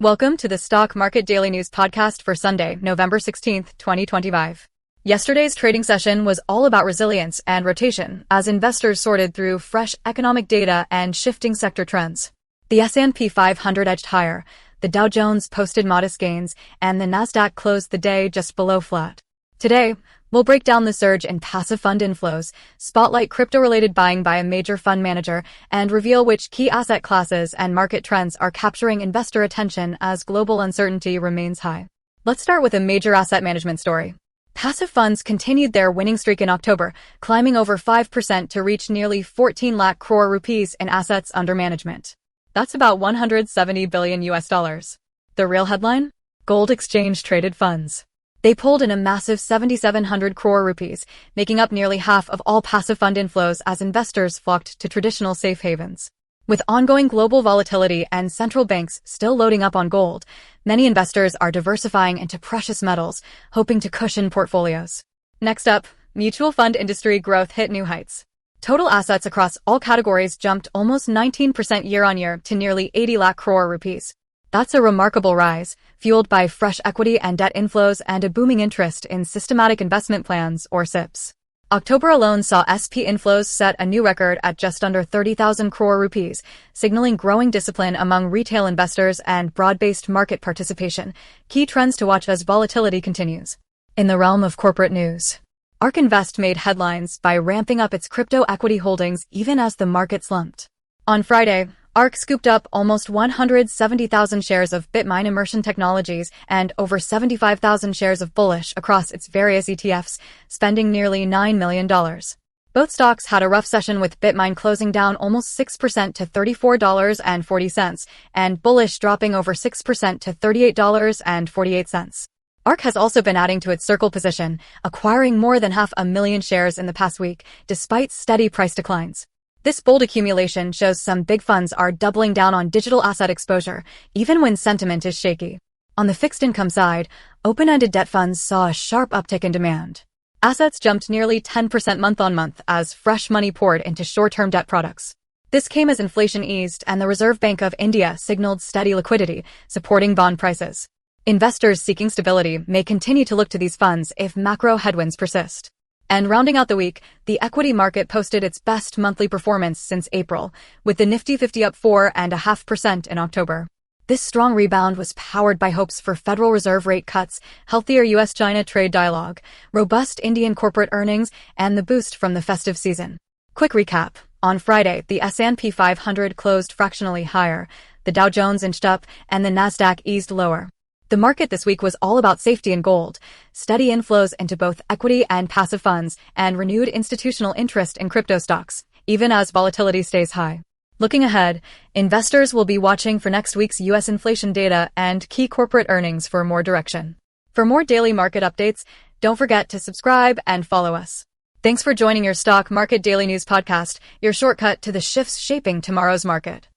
Welcome to the Stock Market Daily News podcast for Sunday, November 16th, 2025. Yesterday's trading session was all about resilience and rotation as investors sorted through fresh economic data and shifting sector trends. The S&P 500 edged higher, the Dow Jones posted modest gains, and the Nasdaq closed the day just below flat. Today, we'll break down the surge in passive fund inflows, spotlight crypto-related buying by a major fund manager, and reveal which key asset classes and market trends are capturing investor attention as global uncertainty remains high. Let's start with a major asset management story. Passive funds continued their winning streak in October, climbing over 5% to reach nearly 14 lakh crore rupees in assets under management. That's about $170 billion. The real headline? Gold exchange-traded funds. They pulled in a massive 7,700 crore rupees, making up nearly half of all passive fund inflows as investors flocked to traditional safe havens. With ongoing global volatility and central banks still loading up on gold, many investors are diversifying into precious metals, hoping to cushion portfolios. Next up, mutual fund industry growth hit new heights. Total assets across all categories jumped almost 19% year-on-year to nearly 80 lakh crore rupees. That's a remarkable rise, fueled by fresh equity and debt inflows and a booming interest in systematic investment plans, or SIPs. October alone saw SP inflows set a new record at just under 30,000 crore rupees, signaling growing discipline among retail investors and broad-based market participation, key trends to watch as volatility continues. In the realm of corporate news, ARK Invest made headlines by ramping up its crypto equity holdings even as the market slumped. On Friday, ARK scooped up almost 170,000 shares of Bitmine Immersion Technologies and over 75,000 shares of Bullish across its various ETFs, spending nearly $9 million. Both stocks had a rough session with Bitmine closing down almost 6% to $34.40 and Bullish dropping over 6% to $38.48. ARK has also been adding to its Circle position, acquiring more than 500,000 shares in the past week, despite steady price declines. This bold accumulation shows some big funds are doubling down on digital asset exposure, even when sentiment is shaky. On the fixed income side, open-ended debt funds saw a sharp uptick in demand. Assets jumped nearly 10% month-on-month as fresh money poured into short-term debt products. This came as inflation eased and the Reserve Bank of India signaled steady liquidity, supporting bond prices. Investors seeking stability may continue to look to these funds if macro headwinds persist. And rounding out the week, the equity market posted its best monthly performance since April, with the Nifty 50 up 4.5% in October. This strong rebound was powered by hopes for Federal Reserve rate cuts, healthier U.S.-China trade dialogue, robust Indian corporate earnings, and the boost from the festive season. Quick recap. On Friday, the S&P 500 closed fractionally higher, the Dow Jones inched up, and the Nasdaq eased lower. The market this week was all about safety and gold, steady inflows into both equity and passive funds, and renewed institutional interest in crypto stocks, even as volatility stays high. Looking ahead, investors will be watching for next week's U.S. inflation data and key corporate earnings for more direction. For more daily market updates, don't forget to subscribe and follow us. Thanks for joining your Stock Market Daily News podcast, your shortcut to the shifts shaping tomorrow's market.